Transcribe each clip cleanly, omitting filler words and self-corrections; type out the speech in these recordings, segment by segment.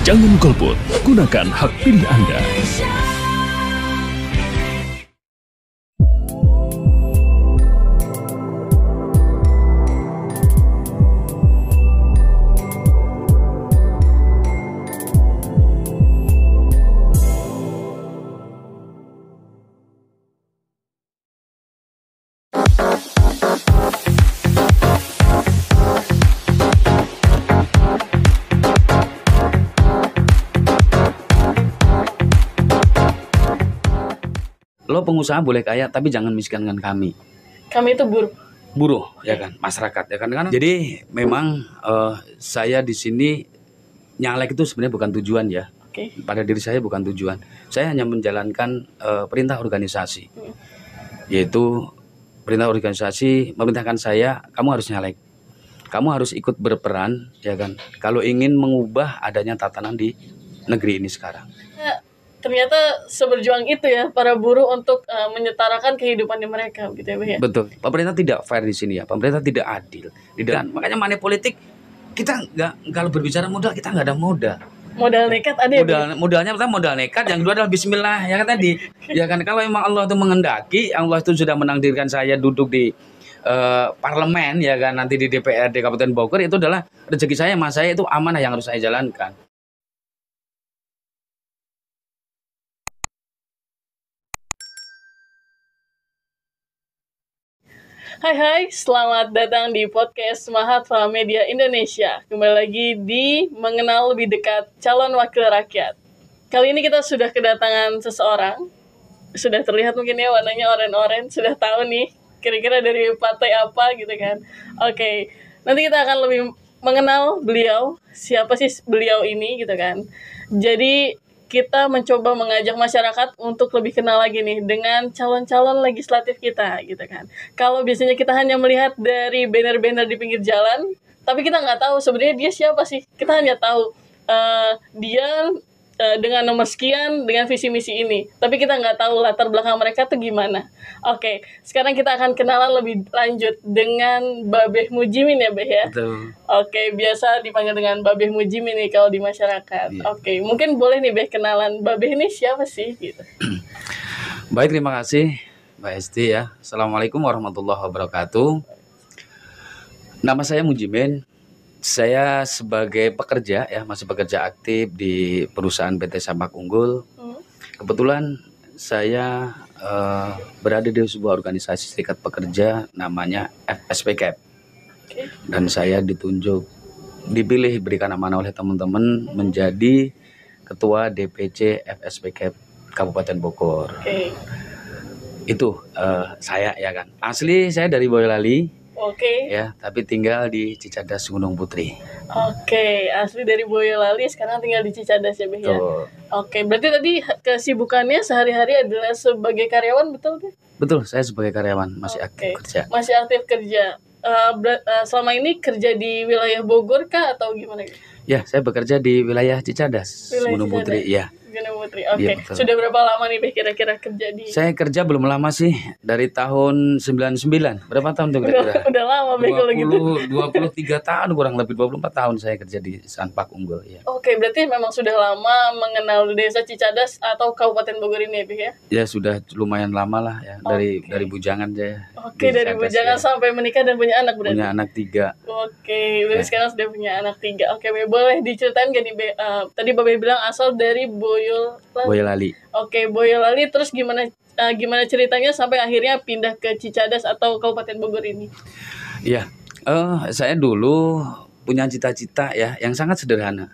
Jangan golput, gunakan hak pilih Anda. Lo pengusaha boleh kaya tapi jangan miskinkan kami. Kami itu Buruh ya kan, masyarakat ya kan. Jadi memang saya di sini nyalek itu sebenarnya bukan tujuan ya. Oke. Pada diri saya bukan tujuan. Saya hanya menjalankan perintah organisasi. Yaitu perintah organisasi memerintahkan saya, kamu harus nyalek. Kamu harus ikut berperan ya kan. Kalau ingin mengubah adanya tatanan di negeri ini sekarang. Ternyata seberjuang itu ya para buruh untuk menyetarakan kehidupannya mereka gitu ya, Beh, ya. Betul. Pemerintah tidak fair di sini ya. Pemerintah tidak adil. Dan makanya money politik kita nggak, kalau berbicara modal kita nggak ada modal. Modal nekat ada ya, Beh? Modalnya pertama modal nekat, yang kedua adalah bismillah ya kan tadi. Ya kan kalau memang Allah itu mengendaki, Allah itu sudah menakdirkan saya duduk di parlemen ya kan, nanti di DPRD Kabupaten Bogor, itu adalah rezeki saya, mas saya itu amanah yang harus saya jalankan. Hai, selamat datang di podcast Mahatma Media Indonesia. Kembali lagi di Mengenal Lebih Dekat Calon Wakil Rakyat. Kali ini kita sudah kedatangan seseorang. Sudah terlihat mungkin ya warnanya oranye-oranye. Sudah tahu nih kira-kira dari partai apa gitu kan. Oke, nanti kita akan lebih mengenal beliau. Siapa sih beliau ini gitu kan. Jadi kita mencoba mengajak masyarakat untuk lebih kenal lagi nih dengan calon-calon legislatif kita gitu kan. Kalau biasanya kita hanya melihat dari banner-banner di pinggir jalan, tapi kita nggak tahu sebenarnya dia siapa sih. Kita hanya tahu dia dengan nomor sekian, dengan visi misi ini. Tapi kita nggak tahu latar belakang mereka tuh gimana. Oke, sekarang kita akan kenalan lebih lanjut dengan Babeh Mujimin ya, Beh ya. Betul. Oke, biasa dipanggil dengan Babeh Mujimin nih kalau di masyarakat. Iya. Oke, mungkin boleh nih Beh kenalan Babeh ini siapa sih gitu. Baik, terima kasih Mbak Esti ya. Assalamualaikum warahmatullahi wabarakatuh. Nama saya Mujimin. Saya sebagai pekerja ya, masih bekerja aktif di perusahaan PT Sampak Unggul. Kebetulan saya berada di sebuah organisasi serikat pekerja namanya FSPCAP. Dan saya dipilih, berikan amanah oleh teman-teman menjadi Ketua DPC FSPCAP Kabupaten Bogor. Itu saya ya kan. Asli saya dari Boyolali. Oke. Ya, tapi tinggal di Cicadas Gunung Putri. Oke, asli dari Boyolali, sekarang tinggal di Cicadas ya, Beh ya. Oke, berarti tadi kesibukannya sehari-hari adalah sebagai karyawan, betul Beh? Betul, saya sebagai karyawan masih aktif kerja. Masih aktif kerja. Selama ini kerja di wilayah Bogor kah atau gimana? Ya, saya bekerja di wilayah Cicadas, Gunung Putri. Ya. Gunung Putri. Oke. Iya, sudah berapa lama nih Beh kira-kira kerja di? Saya kerja belum lama sih, dari tahun 99. Berapa tahun tuh kira-kira? Udah lama Beh kalau gitu. 23 tahun kurang lebih, 24 tahun saya kerja di Sampak Unggul ya. Oke, berarti memang sudah lama mengenal desa Cicadas atau Kabupaten Bogor ini ya Beh ya? Ya, sudah lumayan lama lah ya, dari bujangan saya. Oke, dari bujangan sampai menikah dan punya anak berarti? Punya anak 3. Oke, berarti sekarang sudah punya anak 3. Oke, Beh, boleh diceritain gak nih Beh? Tadi Babe bilang asal dari Boyolali. Oke, Boyolali, terus gimana ceritanya sampai akhirnya pindah ke Cicadas atau Kabupaten Bogor ini? Iya, saya dulu punya cita-cita ya yang sangat sederhana.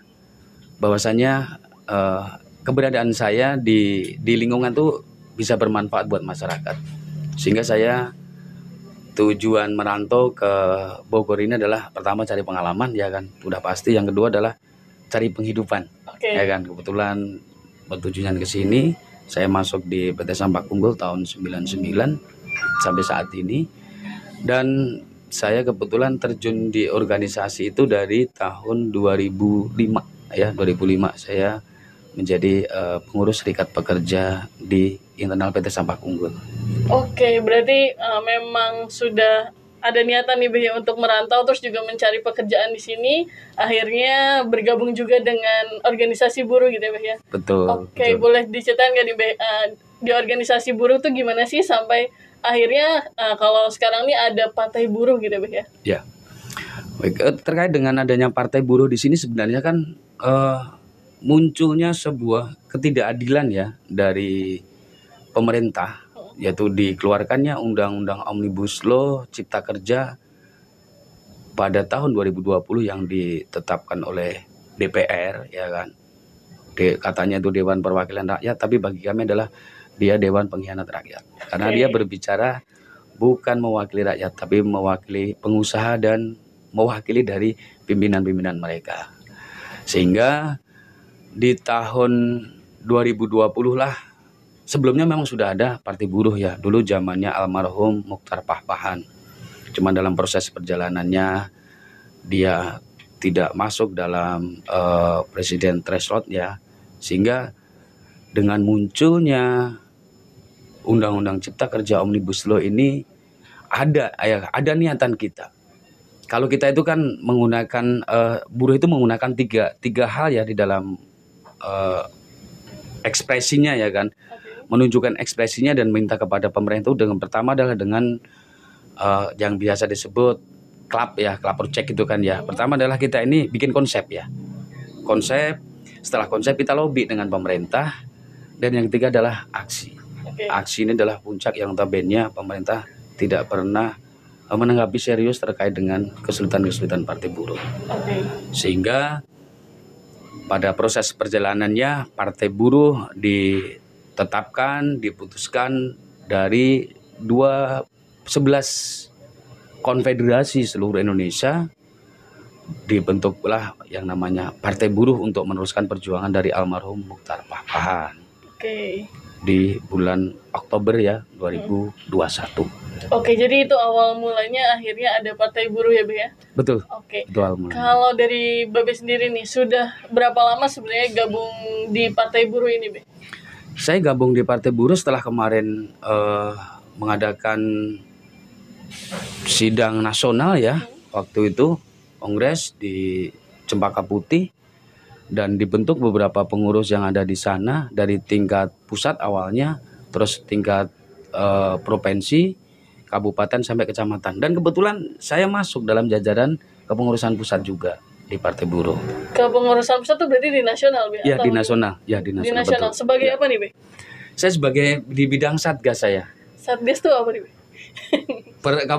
Bahwasanya keberadaan saya di lingkungan tuh bisa bermanfaat buat masyarakat. Sehingga saya tujuan merantau ke Bogor ini adalah pertama cari pengalaman ya kan, udah pasti. Yang kedua adalah cari penghidupan. Ya kan, kebetulan bertujuan ke sini, saya masuk di PT Sampak Unggul tahun 99 sampai saat ini. Dan saya kebetulan terjun di organisasi itu dari tahun 2005 ya. 2005 saya menjadi pengurus serikat pekerja di internal PT Sampak Unggul. Oke, berarti memang sudah ada niatan nih Beh ya untuk merantau terus juga mencari pekerjaan di sini, akhirnya bergabung juga dengan organisasi buruh gitu ya Beh ya. Betul. Oke, betul. boleh diceritain nggak nih Beh, di organisasi buruh tuh gimana sih sampai akhirnya kalau sekarang nih ada partai buruh gitu ya Beh ya? Ya. Baik, terkait dengan adanya partai buruh di sini sebenarnya kan munculnya sebuah ketidakadilan ya dari pemerintah, yaitu dikeluarkannya Undang-Undang Omnibus Law Cipta Kerja pada tahun 2020 yang ditetapkan oleh DPR, ya kan. Katanya itu Dewan Perwakilan Rakyat, tapi bagi kami adalah dia Dewan Pengkhianat Rakyat. Karena dia berbicara bukan mewakili rakyat, tapi mewakili pengusaha dan mewakili dari pimpinan-pimpinan mereka. Sehingga di tahun 2020 lah, sebelumnya memang sudah ada partai buruh ya, dulu zamannya almarhum Mochtar Pahpahan. Cuma dalam proses perjalanannya dia tidak masuk dalam presiden threshold ya, sehingga dengan munculnya Undang-Undang Cipta Kerja Omnibus Law ini ada niatan kita. Kalau kita itu kan menggunakan buruh itu menggunakan tiga hal ya di dalam ekspresinya ya kan, menunjukkan ekspresinya dan minta kepada pemerintah itu dengan pertama adalah dengan yang biasa disebut klub ya, klub project itu kan ya. Pertama adalah kita ini bikin konsep ya, konsep. Setelah konsep kita lobby dengan pemerintah, dan yang ketiga adalah aksi. Aksi ini adalah puncak yang notabene pemerintah tidak pernah menanggapi serius terkait dengan kesulitan-kesulitan partai buruh. Sehingga pada proses perjalanannya partai buruh ditetapkan, diputuskan dari 11 konfederasi seluruh Indonesia, dibentuklah yang namanya Partai Buruh untuk meneruskan perjuangan dari almarhum Mochtar Pahpahan. Di bulan Oktober ya 2021. Oke, jadi itu awal mulanya akhirnya ada partai buruh ya, Be ya? Betul. Oke. Itu awal mulanya. Kalau dari Babe sendiri nih, sudah berapa lama sebenarnya gabung di partai buruh ini, Be? Saya gabung di partai buruh setelah kemarin mengadakan sidang nasional ya. Waktu itu kongres di Cempaka Putih, dan dibentuk beberapa pengurus yang ada di sana dari tingkat pusat awalnya, terus tingkat provinsi, kabupaten sampai kecamatan. Dan kebetulan saya masuk dalam jajaran kepengurusan pusat juga di Partai Buruh. Kepengurusan pusat itu berarti di nasional, Be? Ya, di nasional. Ya, di nasional. Di nasional. Betul. Sebagai ya. apa nih, Be? Saya sebagai di bidang Satgas saya. Satgas itu apa nih, Be?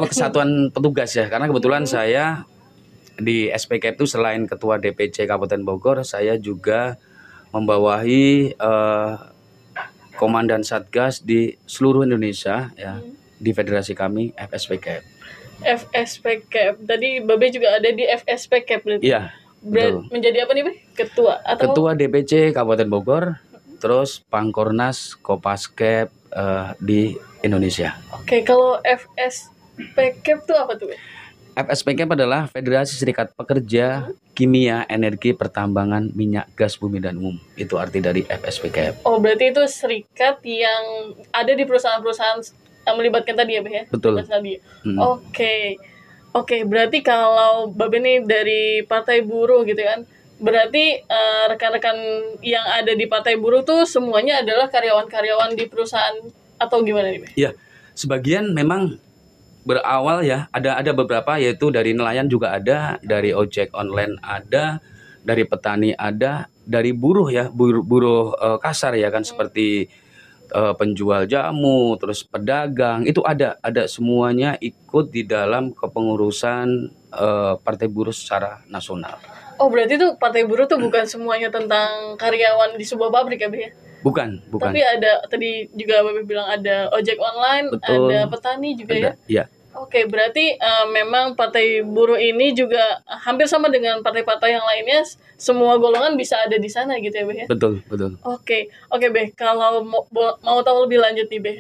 Kesatuan petugas ya, karena kebetulan saya di SPK itu selain ketua DPC Kabupaten Bogor, saya juga membawahi komandan Satgas di seluruh Indonesia ya, di federasi kami FSPK. FSPK. Tadi Babe juga ada di FSPK berarti. Iya. Menjadi apa nih, Be? Ketua atau Ketua DPC Kabupaten Bogor, terus Pangkornas Kopaskep di Indonesia. Oke, kalau FSPK itu apa tuh, Be? FSPK adalah Federasi Serikat Pekerja Kimia, Energi, Pertambangan, Minyak, Gas, Bumi, dan Umum. Itu arti dari FSPK. Oh, berarti itu serikat yang ada di perusahaan-perusahaan yang melibatkan tadi ya, Be ya? Betul. Oke, berarti kalau Babe nih dari Partai Buruh gitu kan, berarti rekan-rekan yang ada di Partai Buruh tuh semuanya adalah karyawan-karyawan di perusahaan atau gimana nih, Be? Iya, sebagian memang berawal ya, ada beberapa, yaitu dari nelayan juga ada, dari ojek online ada, dari petani ada, dari buruh ya, buruh kasar ya kan, seperti penjual jamu, terus pedagang, itu ada semuanya ikut di dalam kepengurusan Partai Buruh secara nasional. Oh, berarti tuh Partai Buruh tuh bukan semuanya tentang karyawan di sebuah pabrik ya, Be ya? Bukan. Tapi ada, tadi juga Babe bilang ada ojek online, betul, ada petani juga ada, ya. Oke, berarti memang Partai Buruh ini juga hampir sama dengan partai-partai yang lainnya, semua golongan bisa ada di sana gitu ya, Be ya? Betul. Oke, Be, kalau mau tahu lebih lanjut nih, Be,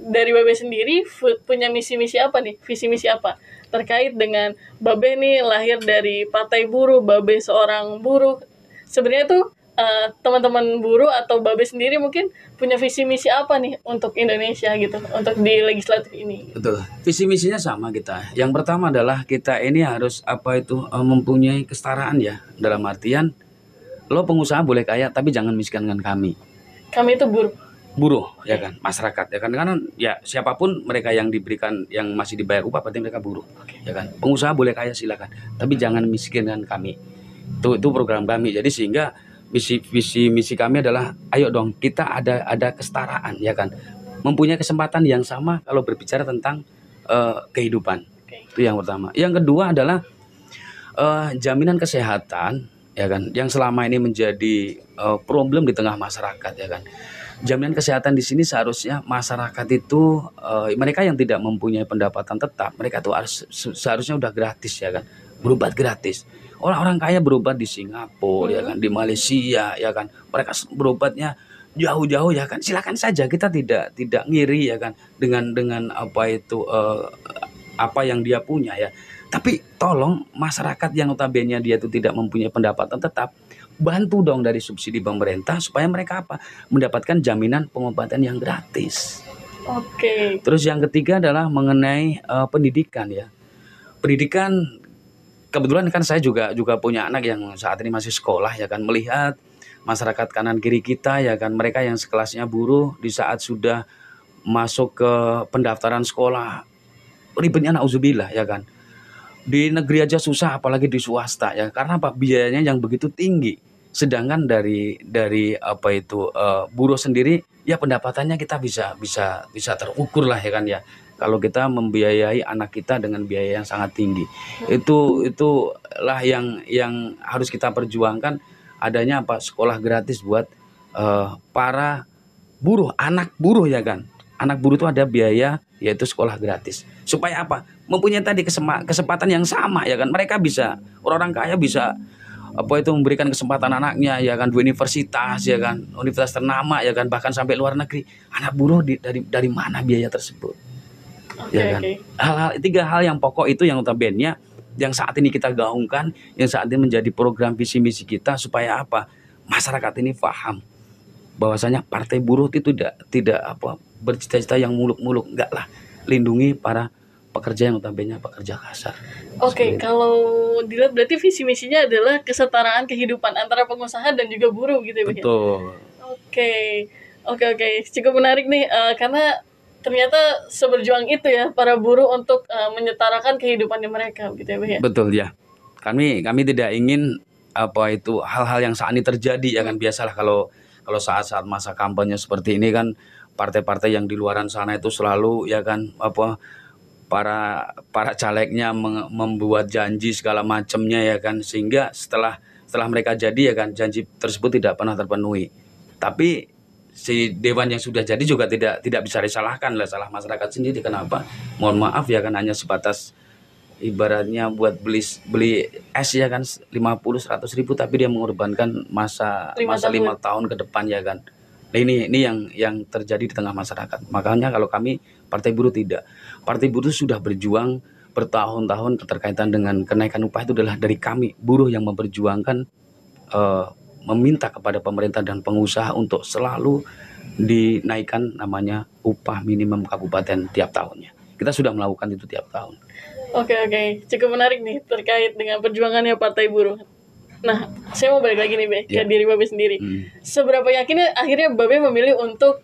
dari Babe sendiri punya misi-misi apa nih? Visi-misi apa terkait dengan Babe nih lahir dari Partai Buruh, Babe seorang buruh. Sebenarnya tuh teman-teman buruh atau Babe sendiri mungkin punya visi misi apa nih untuk Indonesia gitu, untuk di legislatif ini? Betul. Visi misinya sama kita. Yang pertama adalah kita ini harus mempunyai kesetaraan ya. Dalam artian lo pengusaha boleh kaya tapi jangan miskinkan kami. Kami itu buruh. Buruh ya kan, masyarakat ya kan, karena ya siapapun mereka yang diberikan, yang masih dibayar upah berarti mereka buruh ya kan. Pengusaha boleh kaya silakan, tapi jangan miskinkan kami. Itu program kami. Jadi sehingga visi misi kami adalah ayo dong kita ada kesetaraan ya kan, mempunyai kesempatan yang sama kalau berbicara tentang kehidupan. Itu yang pertama. Yang kedua adalah jaminan kesehatan ya kan, yang selama ini menjadi problem di tengah masyarakat ya kan. Jaminan kesehatan di sini seharusnya masyarakat itu mereka yang tidak mempunyai pendapatan tetap, mereka tuh seharusnya udah gratis ya kan, berobat gratis. Orang-orang kaya berobat di Singapura ya kan, di Malaysia ya kan, mereka berobatnya jauh-jauh ya kan. Silakan saja, kita tidak ngiri ya kan dengan apa yang dia punya ya. Tapi tolong masyarakat yang notabene dia itu tidak mempunyai pendapatan tetap, bantu dong dari subsidi pemerintah supaya mereka mendapatkan jaminan pengobatan yang gratis. Oke. Terus yang ketiga adalah mengenai pendidikan ya. Pendidikan, kebetulan kan saya juga punya anak yang saat ini masih sekolah ya kan, melihat masyarakat kanan kiri kita ya kan, mereka yang sekelasnya buruh di saat sudah masuk ke pendaftaran sekolah ribetnya nauzubillah ya kan. Di negeri aja susah apalagi di swasta ya, karena biayanya yang begitu tinggi. Sedangkan dari buruh sendiri ya pendapatannya kita bisa terukur lah ya kan ya. Kalau kita membiayai anak kita dengan biaya yang sangat tinggi, itulah yang harus kita perjuangkan, adanya sekolah gratis buat para buruh, anak buruh ya kan. Anak buruh itu ada biaya yaitu sekolah gratis. Supaya mempunyai tadi kesempatan yang sama ya kan. Mereka bisa, orang-orang kaya bisa memberikan kesempatan anaknya ya kan, di universitas ya kan, universitas ternama ya kan, bahkan sampai luar negeri. Anak buruh dari mana biaya tersebut? Ya kan. Tiga hal yang pokok itu yang notabene yang saat ini kita gaungkan, yang saat ini menjadi program visi misi kita, supaya masyarakat ini paham bahwasanya partai buruh itu tidak bercita-cita yang muluk-muluk, enggak lah, lindungi para pekerja yang notabene pekerja kasar. Oke, kalau dilihat berarti visi misinya adalah kesetaraan kehidupan antara pengusaha dan juga buruh gitu ya. Betul. Oke, cukup menarik nih, karena ternyata seberjuang itu ya para buruh untuk menyetarakan kehidupannya mereka gitu ya. Betul ya. Kami tidak ingin hal-hal yang saat ini terjadi ya kan. Biasalah kalau saat-saat masa kampanye seperti ini kan, partai-partai yang di luaran sana itu selalu ya kan para calegnya membuat janji segala macamnya ya kan, sehingga setelah mereka jadi ya kan, janji tersebut tidak pernah terpenuhi. Tapi si dewan yang sudah jadi juga tidak bisa disalahkan lah, salah masyarakat sendiri. Kenapa? Mohon maaf ya kan, hanya sebatas ibaratnya buat beli es ya kan 50-100 ribu, tapi dia mengorbankan masa 5 tahun ke depan ya kan. Nah, ini yang terjadi di tengah masyarakat. Makanya kalau kami Partai Buruh tidak. Partai Buruh sudah berjuang bertahun-tahun keterkaitan dengan kenaikan upah, itu adalah dari kami buruh yang memperjuangkan, meminta kepada pemerintah dan pengusaha untuk selalu dinaikkan namanya upah minimum kabupaten tiap tahunnya. Kita sudah melakukan itu tiap tahun. Oke, cukup menarik nih terkait dengan perjuangannya Partai Buruh. Nah, saya mau balik lagi nih, Be, ke diri Babe sendiri. Seberapa yakinnya akhirnya Babe memilih untuk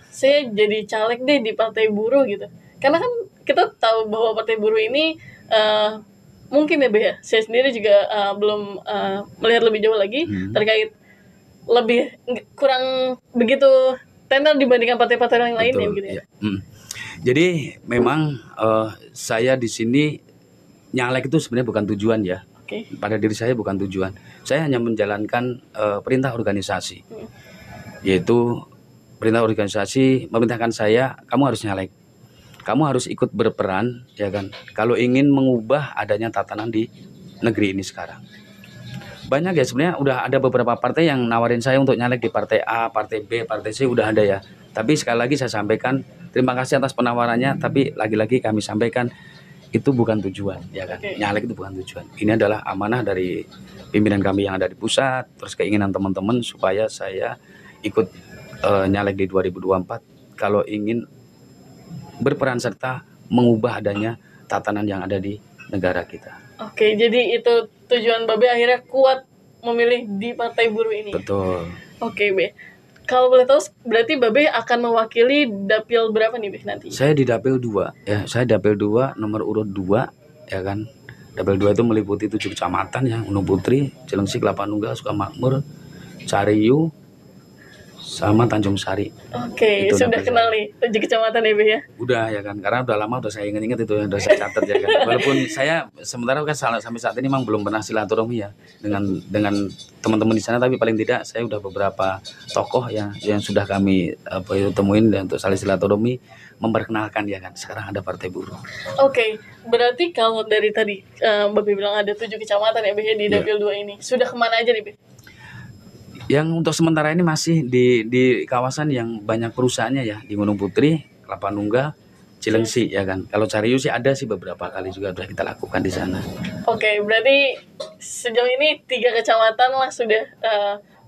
saya jadi caleg deh di Partai Buruh gitu? Karena kan kita tahu bahwa Partai Buruh ini mungkin ya, Be, ya, saya sendiri juga belum melihat lebih jauh lagi terkait lebih kurang begitu tenar dibandingkan partai-partai yang lainnya gitu ya. Jadi memang saya di sini nyalek itu sebenarnya bukan tujuan ya. Pada diri saya bukan tujuan. Saya hanya menjalankan perintah organisasi. Yaitu perintah organisasi memerintahkan saya, kamu harus nyalek. Kamu harus ikut berperan ya kan, kalau ingin mengubah adanya tatanan di negeri ini sekarang. Banyak ya sebenarnya, udah ada beberapa partai yang nawarin saya untuk nyalek di partai A, partai B, partai C, udah ada ya. Tapi sekali lagi saya sampaikan terima kasih atas penawarannya, tapi lagi-lagi kami sampaikan itu bukan tujuan, ya kan. Oke. Nyalek itu bukan tujuan. Ini adalah amanah dari pimpinan kami yang ada di pusat, terus keinginan teman-teman supaya saya ikut nyalek di 2024 kalau ingin berperan serta mengubah adanya tatanan yang ada di negara kita. Oke, jadi itu tujuan Babe akhirnya kuat memilih di Partai Buruh ini. Betul. Oke, Be. Kalau boleh tahu, berarti Babe akan mewakili dapil berapa nih, Be, nanti? Saya di dapil 2, ya. Saya dapil 2 nomor urut 2, ya kan. Dapil 2 itu meliputi 7 kecamatan ya, Gunung Putri, Cilengsi, Kelapa Nunggal, Sukamakmur, Cariu, sama Tanjung Sari. Oke, Itu sudah dapil kenal nih 7 kecamatan ya, Be ya? Udah ya kan, karena udah lama udah saya inget-inget itu yang udah saya catat ya kan. Walaupun saya sementara kan sampai saat ini memang belum pernah silaturahmi ya dengan teman-teman di sana, tapi paling tidak saya udah beberapa tokoh yang sudah kami temuin dan untuk saling silaturahmi memperkenalkan ya kan. Sekarang ada Partai Buruh. Oke, berarti kalau dari tadi Babe bilang ada 7 kecamatan ya, Be, di Iya. dapil 2 ini. Sudah kemana aja nih, Be? Yang untuk sementara ini masih di kawasan yang banyak perusahaannya ya, di Gunung Putri, Kelapa Nunggal, Cilengsi ya kan. Kalau Cariu sih ada sih beberapa kali juga sudah kita lakukan di sana. Oke, berarti sejauh ini 3 kecamatan lah sudah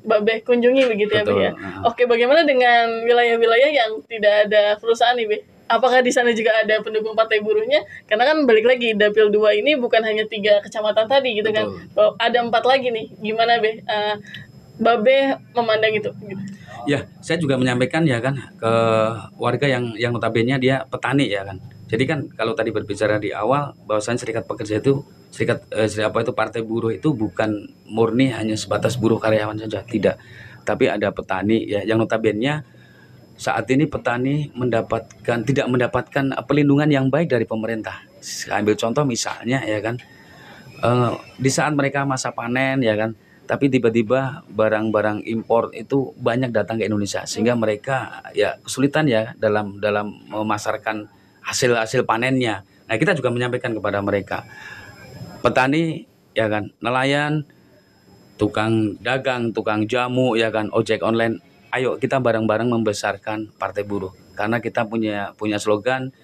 Babe kunjungi begitu ya, Be ya? Betul. Oke, bagaimana dengan wilayah-wilayah yang tidak ada perusahaan nih, Be? Apakah di sana juga ada pendukung Partai Buruhnya? Karena kan balik lagi, dapil 2 ini bukan hanya 3 kecamatan tadi gitu kan. Betul. Ada 4 lagi nih. Gimana, Be? Babe memandang itu gitu. Ya, saya juga menyampaikan ya kan ke warga yang notabene dia petani ya kan. Jadi kan kalau tadi berbicara di awal bahwasanya serikat pekerja itu Partai Buruh itu bukan murni hanya sebatas buruh karyawan saja, tidak. Tapi ada petani ya yang notabene saat ini petani tidak mendapatkan perlindungan yang baik dari pemerintah. Saya ambil contoh misalnya ya kan di saat mereka masa panen ya kan, tapi tiba-tiba barang-barang impor itu banyak datang ke Indonesia sehingga mereka ya kesulitan ya dalam memasarkan hasil panennya. Nah, kita juga menyampaikan kepada mereka, petani ya kan, nelayan, tukang dagang, tukang jamu ya kan, ojek online, ayo kita bareng-bareng membesarkan Partai Buruh karena kita punya slogan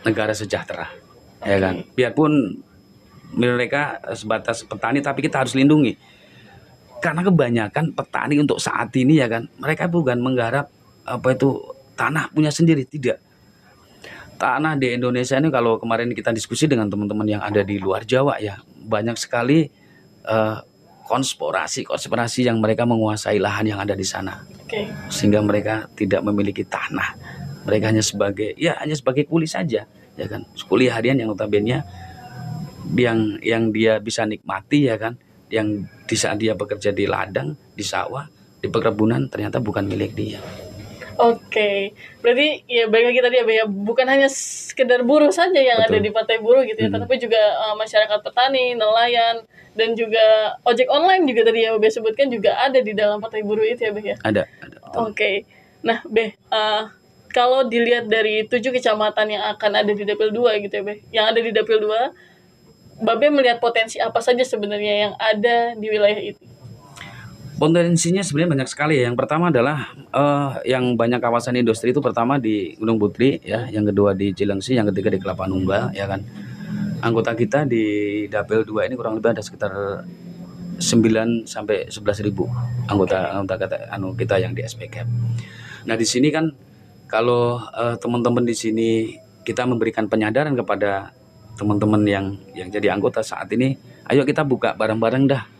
negara sejahtera ya kan. Biarpun mereka sebatas petani tapi kita harus lindungi karena kebanyakan petani untuk saat ini ya kan, mereka bukan menggarap tanah punya sendiri, tidak. Tanah di Indonesia ini kalau kemarin kita diskusi dengan teman-teman yang ada di luar Jawa ya, banyak sekali konspirasi yang mereka menguasai lahan yang ada di sana. Oke. Sehingga mereka tidak memiliki tanah, mereka hanya sebagai kuli saja ya kan, kuli harian yang notabene yang dia bisa nikmati ya kan, yang di saat dia bekerja di ladang, di sawah, di perkebunan ternyata bukan milik dia. Oke, berarti ya balik lagi tadi ya, bukan hanya sekedar buruh saja yang Betul. ada di Partai Buruh gitu ya, tetapi juga masyarakat petani, nelayan, dan juga ojek online juga tadi ya Be sebutkan juga ada di dalam Partai Buruh itu ya, Be ya. Ada. Oke, nah Be, kalau dilihat dari 7 kecamatan yang akan ada di dapil 2 gitu ya, Be, yang ada di dapil 2, Babe melihat potensi apa saja sebenarnya yang ada di wilayah itu? Potensinya sebenarnya banyak sekali ya. Yang pertama adalah yang banyak kawasan industri itu pertama di Gunung Putri ya, yang kedua di Cilengsi, yang ketiga di Kelapa Nunggal ya kan. Anggota kita di dapil 2 ini kurang lebih ada sekitar 9 sampai 11 ribu anggota kita yang di SPK. Nah, di sini kan kalau teman-teman di sini kita memberikan penyadaran kepada teman-teman yang jadi anggota saat ini, ayo kita buka bareng-bareng dah.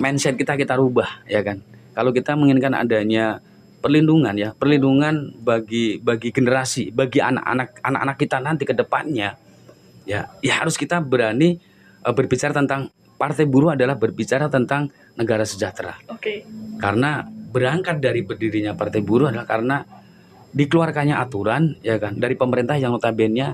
Mindset kita rubah ya kan. Kalau kita menginginkan adanya perlindungan bagi generasi, bagi anak-anak kita nanti ke depannya, ya harus kita berani berbicara tentang Partai Buruh adalah berbicara tentang negara sejahtera. Oke. Karena berangkat dari berdirinya Partai Buruh adalah karena dikeluarkannya aturan ya kan dari pemerintah yang notabene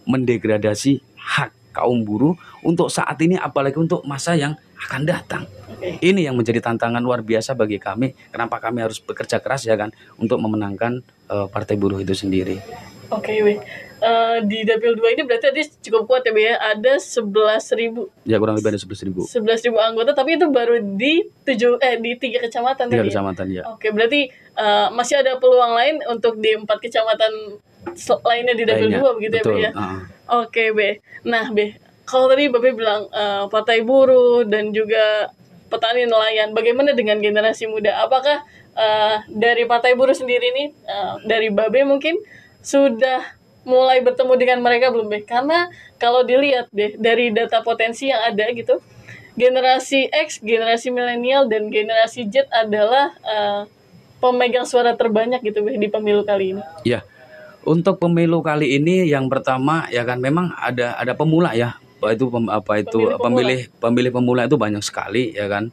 mendegradasi hak kaum buruh untuk saat ini, apalagi untuk masa yang akan datang. Oke. Ini yang menjadi tantangan luar biasa bagi kami. Kenapa kami harus bekerja keras ya kan untuk memenangkan Partai Buruh itu sendiri. Oke, Be. Di dapil 2 ini berarti tadi cukup kuat ya, Be ya. Ada 11.000. Ya kurang lebih ada 11.000. 11.000 anggota, tapi itu baru di 3 kecamatan tadi. 3 kecamatan ya. Oke, berarti masih ada peluang lain untuk di 4 kecamatan lainnya di dapil Lainnya, 2 begitu betul. ya, Be ya? Oke, Be. Nah, Be, kalau tadi Babe bilang partai buruh dan juga petani nelayan, bagaimana dengan generasi muda? Apakah dari partai buruh sendiri nih, dari Babe mungkin sudah mulai bertemu dengan mereka belum, Be? Karena kalau dilihat deh dari data potensi yang ada gitu, generasi X, generasi milenial, dan generasi Z adalah pemegang suara terbanyak gitu, Be, di pemilu kali ini. Ya, untuk pemilu kali ini yang pertama ya kan memang ada pemula ya. Pemilih pemula itu banyak sekali ya kan.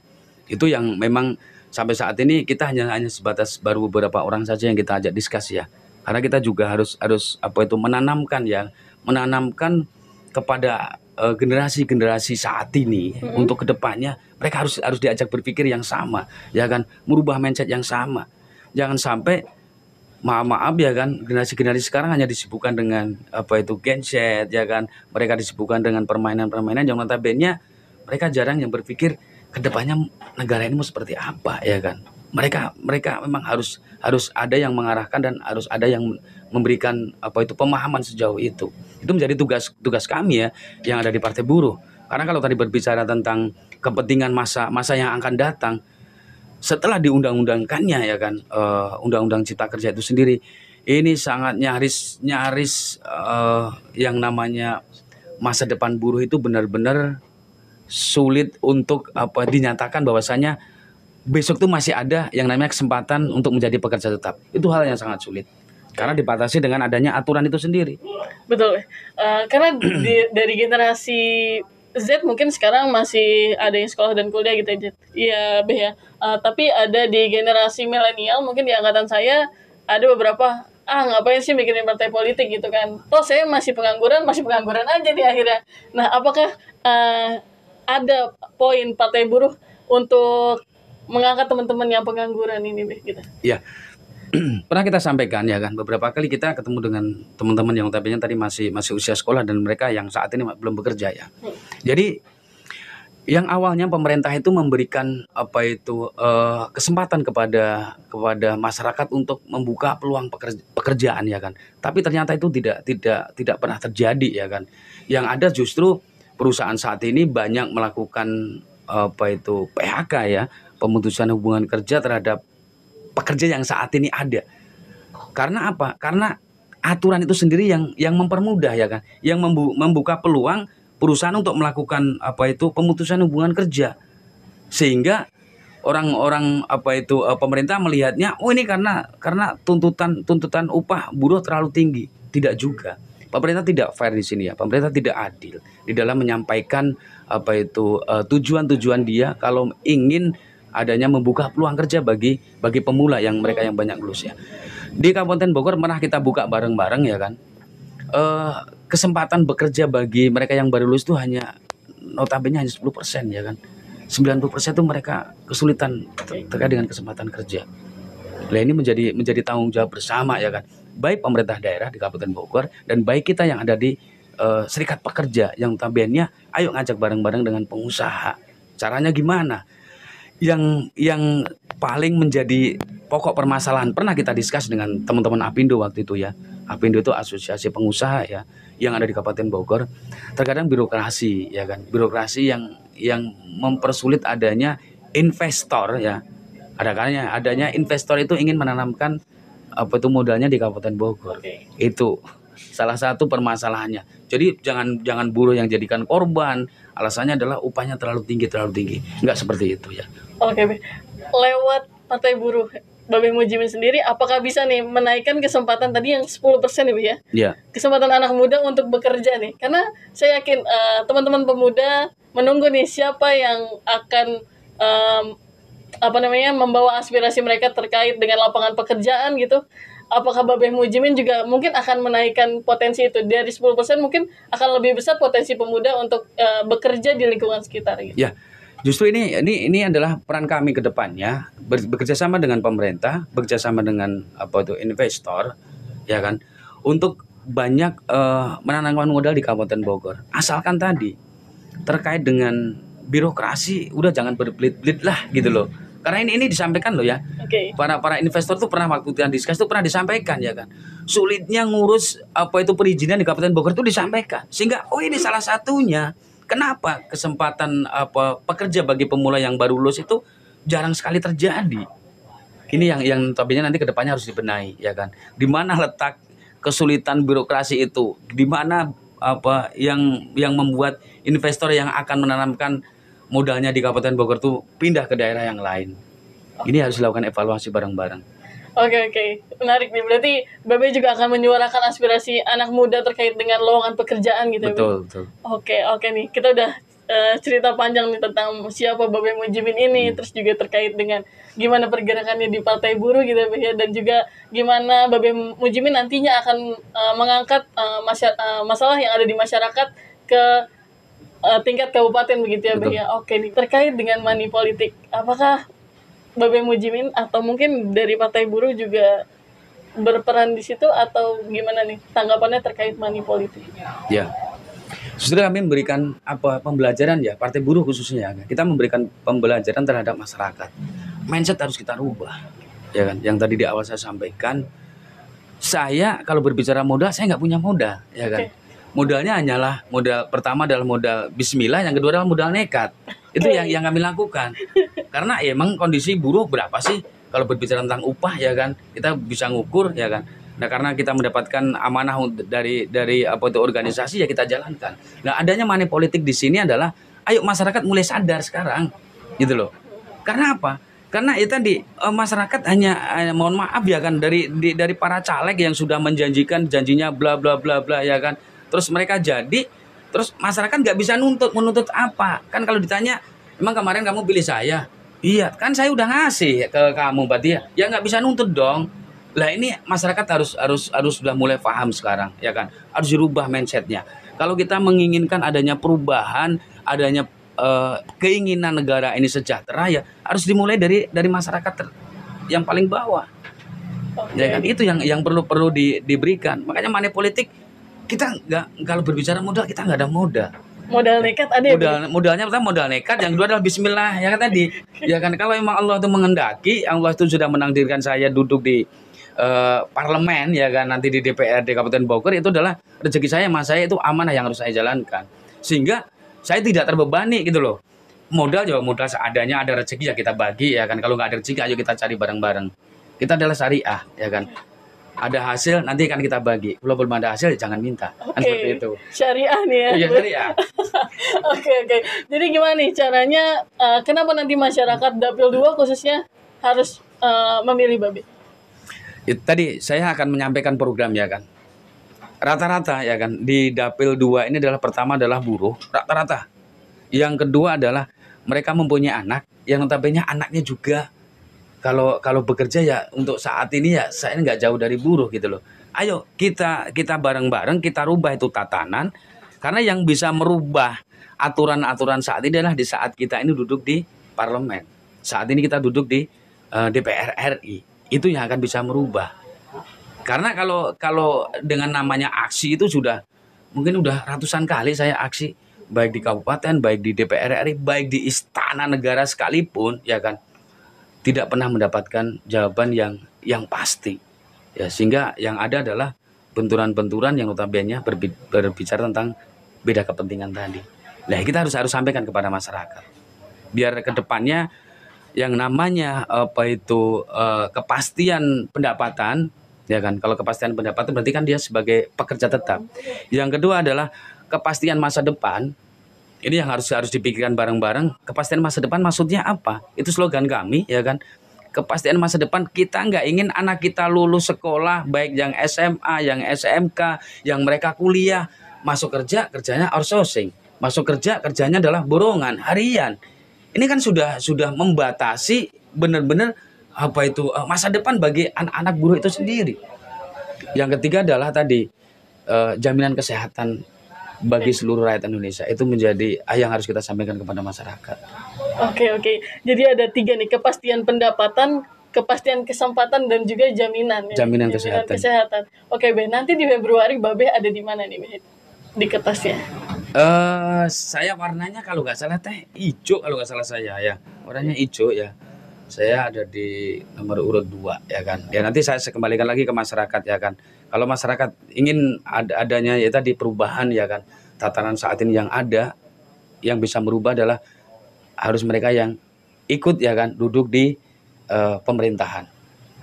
Itu yang memang sampai saat ini kita hanya sebatas baru beberapa orang saja yang kita ajak diskusi ya. Karena kita juga harus menanamkan kepada generasi-generasi saat ini untuk kedepannya mereka harus diajak berpikir yang sama ya kan, merubah mindset yang sama. Jangan sampai maaf ya kan, generasi sekarang hanya disibukkan dengan gadget ya kan, mereka disibukkan dengan permainan-permainan yang notabene mereka jarang yang berpikir kedepannya negara ini mau seperti apa ya kan. Mereka memang harus ada yang mengarahkan dan harus ada yang memberikan pemahaman sejauh itu. Itu menjadi tugas kami ya yang ada di Partai Buruh. Karena kalau tadi berbicara tentang kepentingan masa yang akan datang, setelah diundang-undangkannya ya kan, Undang-Undang Cipta Kerja itu sendiri, ini sangat nyaris yang namanya masa depan buruh itu benar-benar sulit untuk dinyatakan bahwasanya besok tuh masih ada yang namanya kesempatan untuk menjadi pekerja tetap. Itu hal yang sangat sulit karena dibatasi dengan adanya aturan itu sendiri. Betul. Karena dari generasi Z mungkin sekarang masih ada yang sekolah dan kuliah gitu aja. Iya, Beh ya. Tapi ada di generasi milenial, mungkin di angkatan saya ada beberapa, ngapain sih mikirin partai politik gitu kan. Toh saya masih pengangguran aja di akhirnya. Nah, apakah ada poin partai buruh untuk mengangkat teman-teman yang pengangguran ini, Beh, gitu? Iya. Pernah kita sampaikan ya kan, beberapa kali kita ketemu dengan teman-teman yang notabene tadi masih usia sekolah dan mereka yang saat ini belum bekerja ya. Jadi yang awalnya pemerintah itu memberikan kesempatan kepada masyarakat untuk membuka peluang pekerjaan ya kan. Tapi ternyata itu tidak pernah terjadi ya kan. Yang ada justru perusahaan saat ini banyak melakukan PHK ya, pemutusan hubungan kerja terhadap pekerja yang saat ini ada. Karena apa? Karena aturan itu sendiri yang mempermudah ya kan, yang membuka peluang perusahaan untuk melakukan pemutusan hubungan kerja, sehingga orang-orang pemerintah melihatnya, oh ini karena tuntutan upah buruh terlalu tinggi. Tidak juga. Pemerintah tidak fair di sini ya. Pemerintah tidak adil di dalam menyampaikan tujuan-tujuan dia kalau ingin adanya membuka peluang kerja bagi pemula yang mereka yang banyak lulus ya. Di Kabupaten Bogor pernah kita buka bareng-bareng ya kan. Kesempatan bekerja bagi mereka yang baru lulus itu notabene hanya 10% ya kan. 90% itu mereka kesulitan terkait dengan kesempatan kerja. Nah, ini menjadi tanggung jawab bersama ya kan. Baik pemerintah daerah di Kabupaten Bogor dan baik kita yang ada di serikat pekerja yang notabene ayo ngajak bareng-bareng dengan pengusaha. Caranya gimana? Yang paling menjadi pokok permasalahan pernah kita diskus dengan teman-teman Apindo waktu itu ya. Apindo itu asosiasi pengusaha ya yang ada di Kabupaten Bogor. Terkadang birokrasi ya kan, birokrasi yang mempersulit adanya investor ya. Adanya investor itu ingin menanamkan modalnya di Kabupaten Bogor. Itu salah satu permasalahannya. Jadi jangan buruh yang jadikan korban. Alasannya adalah upahnya terlalu tinggi. Enggak seperti itu ya. Oke, lewat Partai Buruh Babe Mujimin sendiri, apakah bisa nih menaikkan kesempatan tadi yang 10% ya? Iya. Kesempatan anak muda untuk bekerja nih. Karena saya yakin teman-teman pemuda menunggu nih siapa yang akan membawa aspirasi mereka terkait dengan lapangan pekerjaan gitu. Apakah Babe Mujimin juga mungkin akan menaikkan potensi itu dari 10% mungkin akan lebih besar potensi pemuda untuk bekerja di lingkungan sekitar gitu. Ya. Justru ini adalah peran kami ke depannya, bekerja sama dengan pemerintah, bekerja sama dengan investor ya kan, untuk banyak menanamkan modal di Kabupaten Bogor. Asalkan tadi terkait dengan birokrasi udah jangan berbelit-belit lah gitu loh. Karena ini disampaikan loh ya. Oke. Para investor tuh pernah waktu kita diskus tuh pernah disampaikan ya kan. Sulitnya ngurus apa itu perizinan di Kabupaten Bogor tuh disampaikan. Sehingga ini salah satunya. Kenapa kesempatan pekerja bagi pemula yang baru lulus itu jarang sekali terjadi. Ini yang tabinya nanti kedepannya harus dibenahi ya kan. Di mana letak kesulitan birokrasi itu? Di mana yang membuat investor yang akan menanamkan modalnya di Kabupaten Bogor tuh pindah ke daerah yang lain. Ini harus dilakukan evaluasi bareng-bareng. Oke. Menarik nih. Berarti Babe juga akan menyuarakan aspirasi anak muda terkait dengan lowongan pekerjaan gitu ya. Betul. Oke nih. Kita udah cerita panjang nih tentang siapa Babe Mujimin ini, terus juga terkait dengan gimana pergerakannya di Partai Buruh gitu ya, dan juga gimana Babe Mujimin nantinya akan mengangkat masalah yang ada di masyarakat ke tingkat kabupaten begitu ya, Beh ya. Oke nih, terkait dengan money politik, apakah Babe Mujimin atau mungkin dari Partai Buruh juga berperan di situ atau gimana nih tanggapannya terkait money politik? Ya. Sudah kami memberikan pembelajaran ya, Partai Buruh khususnya. Kita memberikan pembelajaran terhadap masyarakat. Mindset harus kita rubah. Ya kan? Yang tadi di awal saya sampaikan, saya kalau berbicara modal, saya nggak punya modal, ya kan? Okay. Modalnya hanyalah modal pertama adalah modal bismillah, yang kedua adalah modal nekat. Itu yang kami lakukan. Karena emang kondisi buruh berapa sih kalau berbicara tentang upah ya kan? Kita bisa ngukur ya kan. Nah, karena kita mendapatkan amanah dari itu organisasi ya kita jalankan. Nah, adanya money politik di sini adalah ayo masyarakat mulai sadar sekarang. Gitu loh. Karena apa? Karena itu tadi masyarakat hanya mohon maaf ya kan dari para caleg yang sudah menjanjikan janjinya bla bla bla bla ya kan. Terus mereka terus masyarakat nggak bisa menuntut apa? Kan kalau ditanya, emang kemarin kamu pilih saya? Iya, kan saya udah ngasih ke kamu, berarti ya nggak bisa nuntut dong. Lah ini masyarakat harus sudah mulai paham sekarang, ya kan? Harus dirubah mindsetnya. Kalau kita menginginkan adanya perubahan, adanya keinginan negara ini sejahtera, ya harus dimulai dari masyarakat yang paling bawah. Okay. Ya kan, itu yang perlu diberikan. Makanya money politik kita nggak, kalau berbicara modal kita nggak ada modal. Modal nekat ada modalnya pertama modal nekat, yang kedua adalah bismillah ya kan tadi. Ya kan, kalau memang Allah itu menghendaki, Allah itu sudah menakdirkan saya duduk di parlemen ya kan, nanti di DPRD Kabupaten Bogor, itu adalah rezeki saya, mas saya itu amanah yang harus saya jalankan. Sehingga saya tidak terbebani gitu loh. Modal seadanya, ada rezeki ya kita bagi ya kan. Kalau nggak ada rezeki ayo kita cari bareng-bareng. Kita adalah syariah ya kan. Ada hasil nanti kan kita bagi. Kalau belum ada hasil jangan minta. Kan seperti itu. Syariah nih ya. Iya, syariah. Oke. Jadi gimana nih caranya, kenapa nanti masyarakat Dapil 2 khususnya harus memilih Babe? Tadi saya akan menyampaikan program ya kan. Rata-rata ya kan di Dapil 2 ini adalah pertama adalah buruh, rata-rata. Yang kedua adalah mereka mempunyai anak, yang notabene anaknya juga kalau bekerja ya untuk saat ini ya saya nggak jauh dari buruh gitu loh. Ayo kita bareng-bareng kita rubah itu tatanan, karena yang bisa merubah aturan-aturan saat ini adalah di saat kita ini duduk di parlemen. Saat ini kita duduk di DPR RI. Itu yang akan bisa merubah. Karena kalau dengan namanya aksi itu mungkin udah ratusan kali saya aksi, baik di kabupaten, baik di DPR RI, baik di istana negara sekalipun ya kan. Tidak pernah mendapatkan jawaban yang pasti. Ya, sehingga yang ada adalah benturan-benturan yang notabene berbicara tentang beda kepentingan tadi. Nah, kita harus sampaikan kepada masyarakat. Biar ke depannya yang namanya kepastian pendapatan, ya kan. Kalau kepastian pendapatan berarti kan dia sebagai pekerja tetap. Yang kedua adalah kepastian masa depan. Ini yang harus dipikirkan bareng-bareng. Kepastian masa depan maksudnya apa? Itu slogan kami, ya kan. Kepastian masa depan, kita nggak ingin anak kita lulus sekolah, baik yang SMA, yang SMK, yang mereka kuliah, masuk kerjanya outsourcing, masuk kerjanya adalah borongan harian. Ini kan sudah membatasi benar-benar masa depan bagi anak-anak buruh itu sendiri. Yang ketiga adalah tadi jaminan kesehatan bagi seluruh rakyat Indonesia, itu menjadi yang harus kita sampaikan kepada masyarakat. Oke. Jadi ada 3 nih, kepastian pendapatan, kepastian kesempatan, dan juga jaminan kesehatan. Oke, Be, nanti di Februari Babe ada di mana nih, Be? Di kertasnya. Saya warnanya kalau nggak salah hijau, kalau nggak salah saya ya. Warnanya hijau ya. Saya ada di nomor urut 2 ya kan. Ya nanti saya kembalikan lagi ke masyarakat ya kan. Kalau masyarakat ingin adanya ya tadi perubahan ya kan. Tatanan saat ini yang ada yang bisa merubah adalah harus mereka yang ikut ya kan duduk di pemerintahan.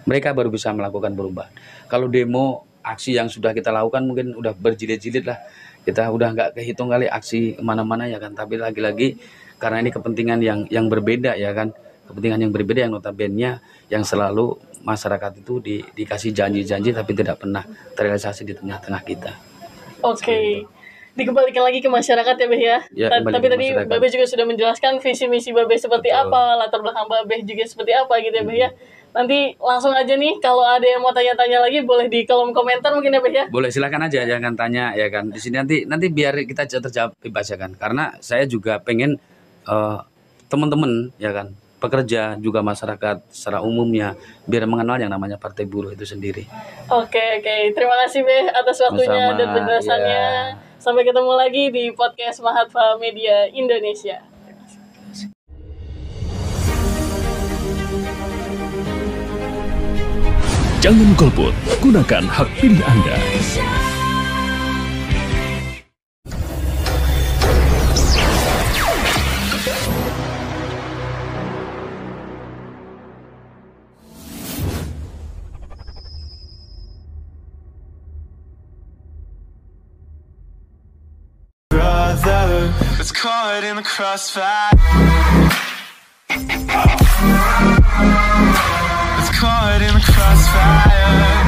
Mereka baru bisa melakukan perubahan. Kalau demo aksi yang sudah kita lakukan mungkin udah berjilid-jilid lah. Kita udah nggak kehitung kali aksi kemana-mana ya kan. Tapi lagi-lagi karena ini kepentingan yang berbeda ya kan. Kepentingan yang berbeda yang notabene yang selalu masyarakat itu dikasih janji-janji tapi tidak pernah terrealisasi di tengah-tengah kita. Oke. Dikembalikan lagi ke masyarakat ya Beh ya. Tapi tadi Babe juga sudah menjelaskan visi misi Babe seperti apa, latar belakang Babe juga seperti apa gitu ya Beh ya. Nanti langsung aja nih kalau ada yang mau tanya-tanya lagi boleh di kolom komentar mungkin ya Beh ya. Boleh, silakan aja jangan tanya ya kan. Di sini nanti biar kita terjawab bebas ya kan. Karena saya juga pengen teman-teman ya kan, pekerja juga masyarakat secara umumnya biar mengenal yang namanya Partai Buruh itu sendiri. Oke. Terima kasih Beh atas waktunya dan penjelasannya. Ya. Sampai ketemu lagi di podcast Mahatva Media Indonesia. Jangan golput, gunakan hak pilih Anda. It's caught in the crossfire. It's caught in the crossfire.